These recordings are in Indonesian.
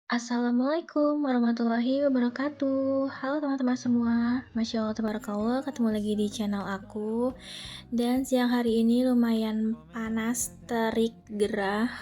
Assalamualaikum warahmatullahi wabarakatuh. Halo teman-teman semua. Masya Allah, tabarakallah, ketemu lagi di channel aku. Dan siang hari ini lumayan panas, terik, gerah.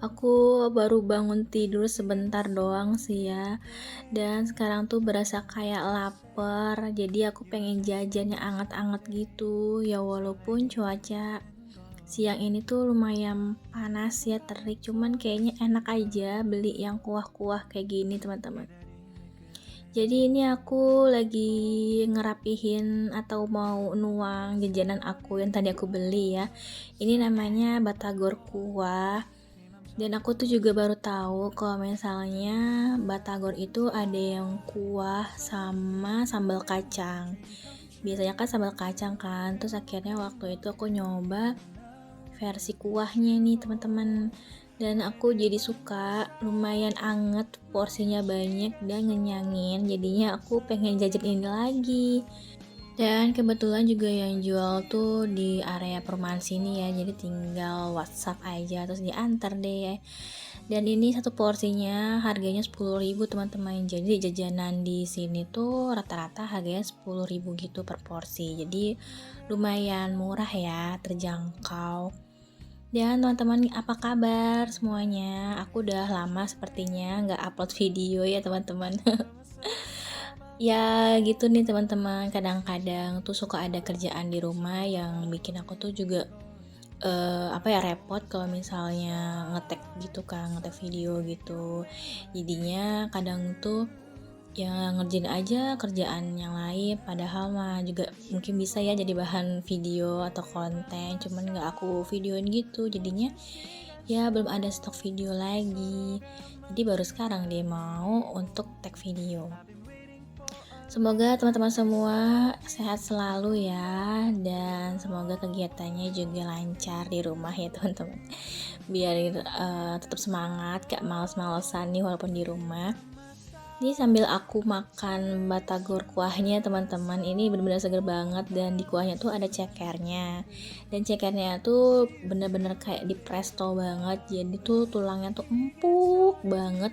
Aku baru bangun tidur sebentar doang sih ya. Dan sekarang tuh berasa kayak lapar. Jadi aku pengen jajan yang anget-anget gitu. Ya walaupun cuaca siang ini tuh lumayan panas ya, terik, cuman kayaknya enak aja beli yang kuah-kuah kayak gini teman-teman. Jadi ini aku lagi ngerapihin atau mau nuang jajanan aku yang tadi aku beli ya. Ini namanya batagor kuah. Dan aku tuh juga baru tahu kalau misalnya batagor itu ada yang kuah sama sambal kacang. Biasanya kan sambal kacang kan, terus akhirnya waktu itu aku nyoba versi kuahnya nih teman-teman, dan aku jadi suka, lumayan anget, porsinya banyak dan ngenyangin, jadinya aku pengen jajan ini lagi. Dan kebetulan juga yang jual tuh di area perumahan sini ya, jadi tinggal WhatsApp aja terus diantar deh. Dan ini satu porsinya harganya 10.000 teman-teman. Jadi jajanan di sini tuh rata-rata harganya 10.000 gitu per porsi. Jadi lumayan murah ya, terjangkau. Dan teman-teman, apa kabar semuanya? Aku udah lama sepertinya nggak upload video ya teman-teman. Ya gitu nih teman-teman, kadang-kadang tuh suka ada kerjaan di rumah yang bikin aku tuh juga repot kalau misalnya ngetek gitu kan, ngetek video gitu. Jadinya kadang tuh ya ngerjain aja kerjaan yang lain, padahal mah juga mungkin bisa ya jadi bahan video atau konten, cuman nggak aku videoin gitu, jadinya ya belum ada stok video lagi. Jadi baru sekarang dia mau untuk tag video. Semoga teman-teman semua sehat selalu ya, dan semoga kegiatannya juga lancar di rumah ya teman-teman. Biar tetap semangat, gak males-malesan nih walaupun di rumah. Ini sambil aku makan batagor kuahnya teman-teman, ini bener-bener seger banget, dan di kuahnya tuh ada cekernya. Dan cekernya tuh bener-bener kayak di presto banget, jadi tuh tulangnya tuh empuk banget.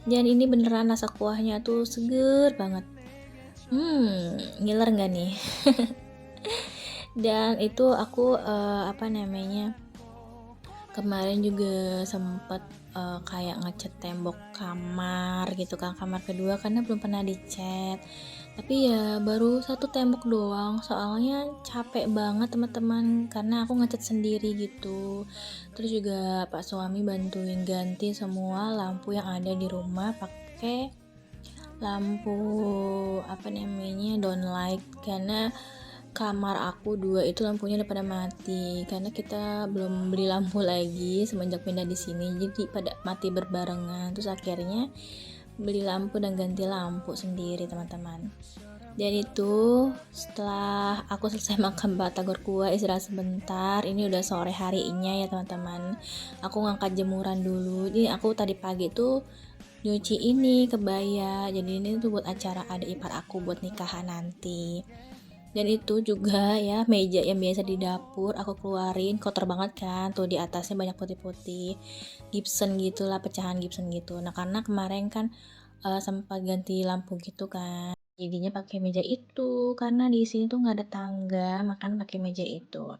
Dan ini beneran rasa kuahnya tuh seger banget. Ngiler nggak nih? Dan itu aku kemarin juga sempet kayak ngecat tembok kamar gitu kan, kamar kedua, karena belum pernah dicat. Tapi ya baru satu tembok doang, soalnya capek banget teman-teman, karena aku ngecat sendiri gitu. Terus juga Pak suami bantuin ganti semua lampu yang ada di rumah pakai lampu downlight, karena kamar aku dua itu lampunya udah pada mati, karena kita belum beli lampu lagi semenjak pindah di sini, jadi pada mati berbarengan. Terus akhirnya beli lampu dan ganti lampu sendiri teman-teman. Dan itu setelah aku selesai makan batagor kuah, istirahat sebentar, ini udah sore harinya ya teman-teman. Aku ngangkat jemuran dulu. Jadi aku tadi pagi tuh nyuci ini kebaya, jadi ini tuh buat acara ada ipar aku buat nikahan nanti. Dan itu juga ya, meja yang biasa di dapur aku keluarin, kotor banget kan, tuh di atasnya banyak putih-putih, Gibson gitulah, pecahan Gibson gitu. Nah karena kemarin kan sempat ganti lampu gitu kan, jadinya pakai meja itu, karena di sini tuh nggak ada tangga, makan pakai meja itu.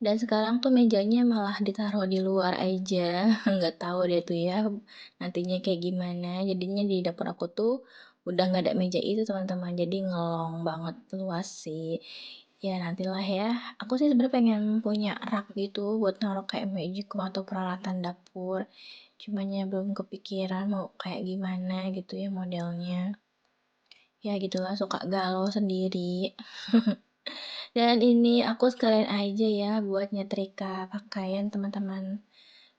Dan sekarang tuh mejanya malah ditaruh di luar aja, nggak tahu deh tuh ya nantinya kayak gimana. Jadinya di dapur aku tuh udah nggak ada meja itu teman-teman, jadi ngelong banget, luas sih. Ya nantilah ya. Aku sih sebenarnya pengen punya rak gitu buat naruh kayak meja atau peralatan dapur. Cuman ya belum kepikiran mau kayak gimana gitu ya modelnya. Ya gitulah, suka galau sendiri. Dan ini aku sekalian aja ya buat nyetrika pakaian teman-teman.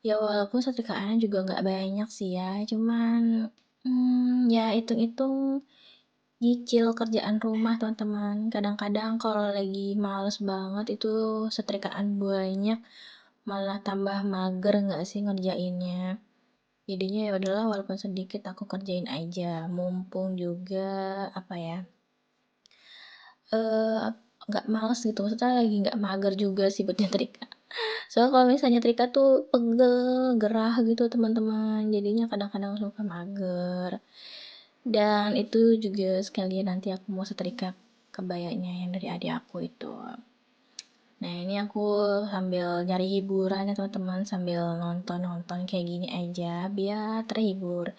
Ya walaupun setrikaannya juga nggak banyak sih ya, cuman ya hitung-hitung nyicil kerjaan rumah teman-teman. Kadang-kadang kalau lagi males banget itu setrikaan banyak, malah tambah mager nggak sih ngerjainnya. Jadinya ya udahlah, walaupun sedikit aku kerjain aja, mumpung juga apa ya, eh nggak males gitu, maksudnya lagi nggak mager juga sih buat nyetrika. Soalnya kalau misalnya nyetrika tuh pegel, gerah gitu teman-teman, jadinya kadang-kadang suka mager. Dan itu juga sekalian nanti aku mau setrika kebayanya yang dari adik aku itu. Nah ini aku sambil nyari hiburan ya teman-teman, sambil nonton-nonton kayak gini aja biar terhibur.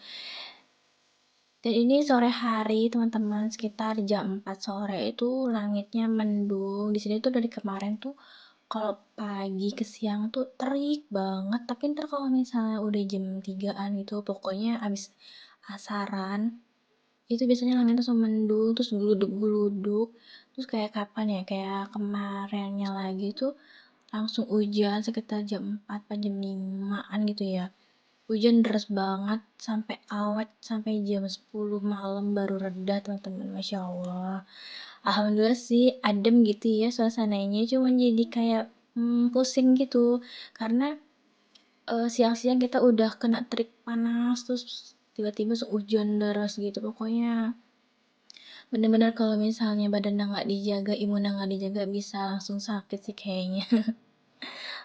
Dan ini sore hari teman-teman, sekitar jam 4 sore itu langitnya mendung. Di sini tuh dari kemarin tuh kalau pagi ke siang tuh terik banget, tapi ntar kalau misalnya udah jam 3-an gitu, pokoknya abis asaran, itu biasanya langit langsung mendung, terus geluduk-geluduk, terus kayak kapan ya, kayak kemarinnya lagi tuh langsung hujan sekitar jam 4 atau jam 5-an gitu ya. Hujan deras banget sampai awet sampai jam 10 malam baru reda teman-teman, Masya Allah. Alhamdulillah sih adem gitu ya suasananya, cuman jadi kayak pusing gitu karena siang-siang kita udah kena terik panas terus tiba-tiba hujan deras gitu. Pokoknya bener-bener kalau misalnya badannya nggak dijaga, imunnya nggak dijaga bisa langsung sakit sih kayaknya.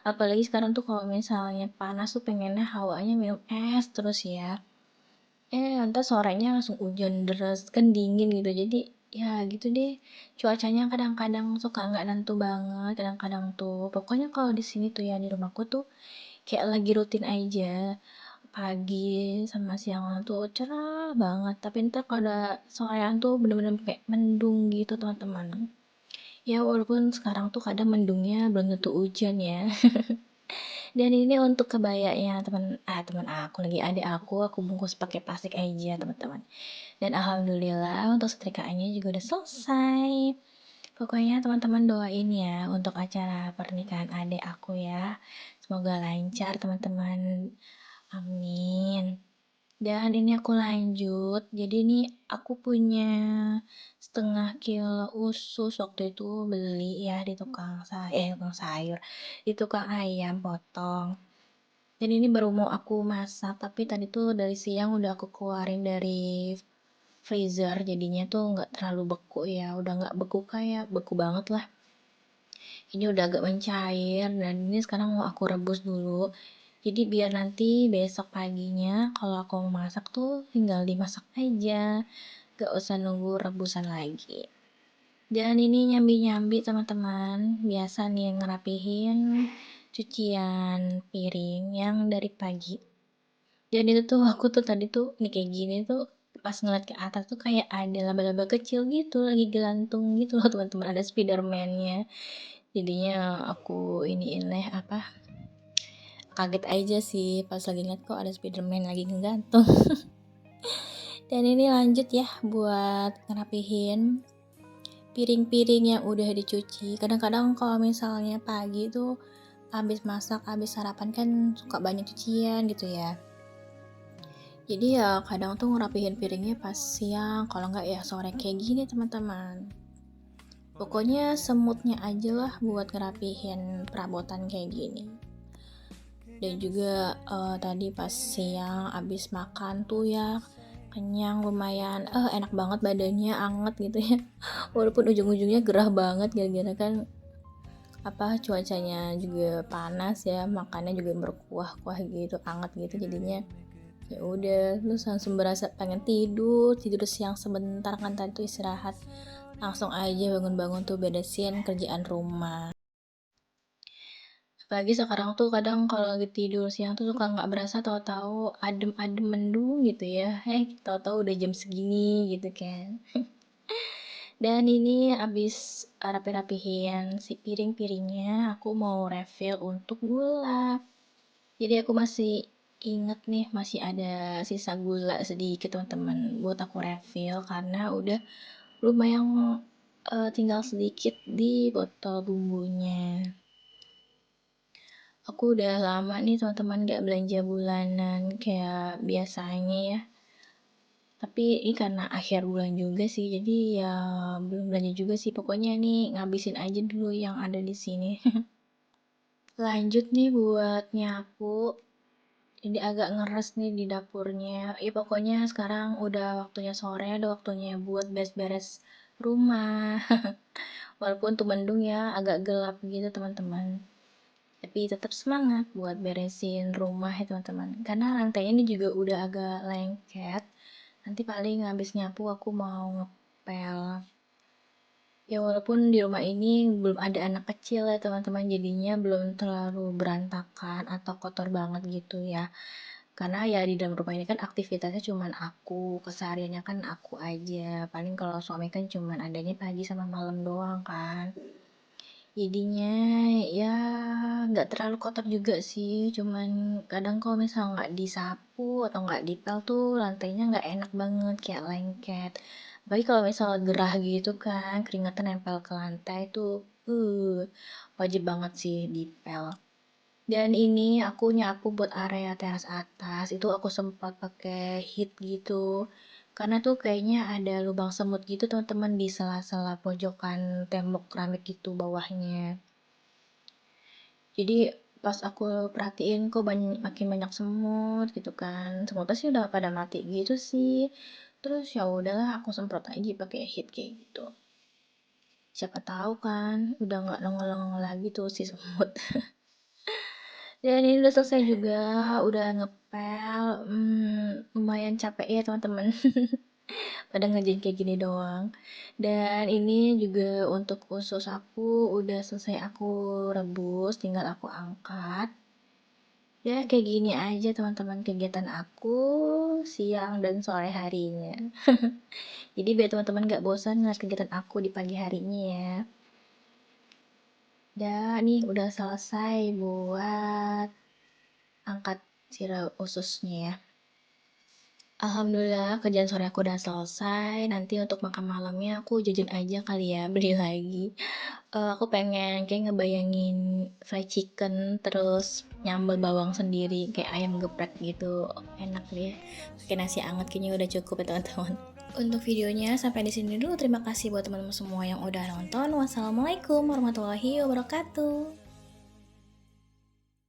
Apalagi sekarang tuh kalau misalnya panas tuh pengennya hawanya minum es terus ya. Entar sorenya langsung hujan deras, kan dingin gitu. Jadi ya gitu deh. Cuacanya kadang-kadang suka nggak nentu banget, kadang-kadang tuh. Pokoknya kalau di sini tuh ya di rumahku tuh kayak lagi rutin aja. Pagi sama siang tuh cerah banget. Tapi ntar kalau ada sorean tuh bener-bener kayak mendung gitu teman-teman. Ya walaupun sekarang tuh kadang mendungnya belum tentu hujan ya. Dan ini untuk kebayanya teman aku lagi adik aku bungkus pakai plastik aja teman-teman. Dan alhamdulillah untuk setrikaannya juga udah selesai. Pokoknya teman-teman doain ya untuk acara pernikahan adik aku ya. Semoga lancar teman-teman. Amin. Dan ini aku lanjut. Jadi ini aku punya setengah kilo usus waktu itu beli ya di tukang sayur, di tukang ayam potong. Dan ini baru mau aku masak, tapi tadi tuh dari siang udah aku keluarin dari freezer, jadinya tuh nggak terlalu beku ya, udah nggak beku kayak beku banget lah. Ini udah agak mencair dan ini sekarang mau aku rebus dulu. Jadi biar nanti besok paginya kalau aku mau masak tuh tinggal dimasak aja, gak usah nunggu rebusan lagi. Dan ini nyambi-nyambi teman-teman, biasa nih ngerapihin cucian piring yang dari pagi. Dan itu tuh aku tuh tadi tuh nih kayak gini tuh pas ngeliat ke atas tuh kayak ada laba-laba kecil gitu lagi gelantung gitu loh teman-teman, ada Spiderman-nya. Jadinya aku iniin deh apa, kaget aja sih pas lagi ngeliat kok ada Spiderman lagi ngegantung. Dan ini lanjut ya buat ngerapihin piring-piring yang udah dicuci. Kadang-kadang kalau misalnya pagi tuh habis masak, habis sarapan kan suka banyak cucian gitu ya. Jadi ya kadang tuh ngerapihin piringnya pas siang, kalau nggak ya sore kayak gini teman-teman. Pokoknya semutnya aja lah buat ngerapihin perabotan kayak gini. Dan juga tadi pas siang abis makan tuh ya kenyang lumayan, enak banget badannya, anget gitu ya. Walaupun ujung-ujungnya gerah banget gara-gara kan cuacanya juga panas ya, makannya juga berkuah-kuah gitu, anget gitu jadinya. Ya udah, terus langsung berasa pengen tidur siang sebentar kan tadi tuh istirahat. Langsung aja bangun-bangun tuh beresin kerjaan rumah. Apalagi sekarang tuh kadang kalau lagi tidur siang tuh suka nggak berasa tahu-tahu adem-adem mendung gitu ya. Tahu-tahu udah jam segini gitu kan. Dan ini abis rapi-rapihin si piring-piringnya, aku mau refill untuk gula. Jadi aku masih inget nih masih ada sisa gula sedikit teman-teman buat aku refill karena udah lumayan tinggal sedikit di botol bumbunya. Aku udah lama nih teman-teman gak belanja bulanan kayak biasanya ya. Tapi ini karena akhir bulan juga sih, jadi ya belum belanja juga sih. Pokoknya nih ngabisin aja dulu yang ada di sini. Lanjut nih buat nyapu. Jadi agak ngeres nih di dapurnya. Ya pokoknya sekarang udah waktunya sore, udah waktunya buat beres-beres rumah. Walaupun tuh mendung ya, agak gelap gitu teman-teman. Tapi tetap semangat buat beresin rumah ya teman-teman. Karena lantainya ini juga udah agak lengket. Nanti paling habis nyapu aku mau ngepel. Ya walaupun di rumah ini belum ada anak kecil ya teman-teman, jadinya belum terlalu berantakan atau kotor banget gitu ya. Karena ya di dalam rumah ini kan aktivitasnya cuman aku, kesehariannya kan aku aja. Paling kalau suami kan cuman adanya pagi sama malam doang kan. Jadinya ya nggak terlalu kotor juga sih, cuman kadang kalau misal nggak disapu atau nggak dipel tuh lantainya nggak enak banget kayak lengket. Apalagi kalau misal gerah gitu kan, keringetan nempel ke lantai tuh, wajib banget sih dipel. Dan ini aku nyapu buat area teras atas, itu aku sempat pakai hit gitu. Karena tuh kayaknya ada lubang semut gitu teman-teman di sela-sela pojokan tembok keramik gitu bawahnya. Jadi pas aku perhatiin kok makin banyak semut gitu kan. Semutnya sih udah pada mati gitu sih. Terus ya udahlah aku semprot aja pakai hit kayak gitu. Siapa tahu kan udah nggak nongol-nongol lagi tuh si semut. Dan ini udah selesai juga, udah ngepel. Lumayan capek ya teman-teman. Pada ngerjain kayak gini doang. Dan ini juga untuk usus aku udah selesai aku rebus, tinggal aku angkat. Ya kayak gini aja teman-teman kegiatan aku siang dan sore harinya. Jadi biar teman-teman gak bosan ngeliat kegiatan aku di pagi harinya ya. Dan nih udah selesai buat angkat ususnya ya. Alhamdulillah kerjaan sore aku udah selesai. Nanti untuk makan malamnya aku jajan aja kali ya, beli lagi. Aku pengen kayak ngebayangin fried chicken terus nyambel bawang sendiri kayak ayam geprek gitu. Enak deh. Pakai nasi anget kayaknya udah cukup ya teman-teman. Untuk videonya sampai di sini dulu. Terima kasih buat teman-teman semua yang udah nonton. Wassalamualaikum warahmatullahi wabarakatuh.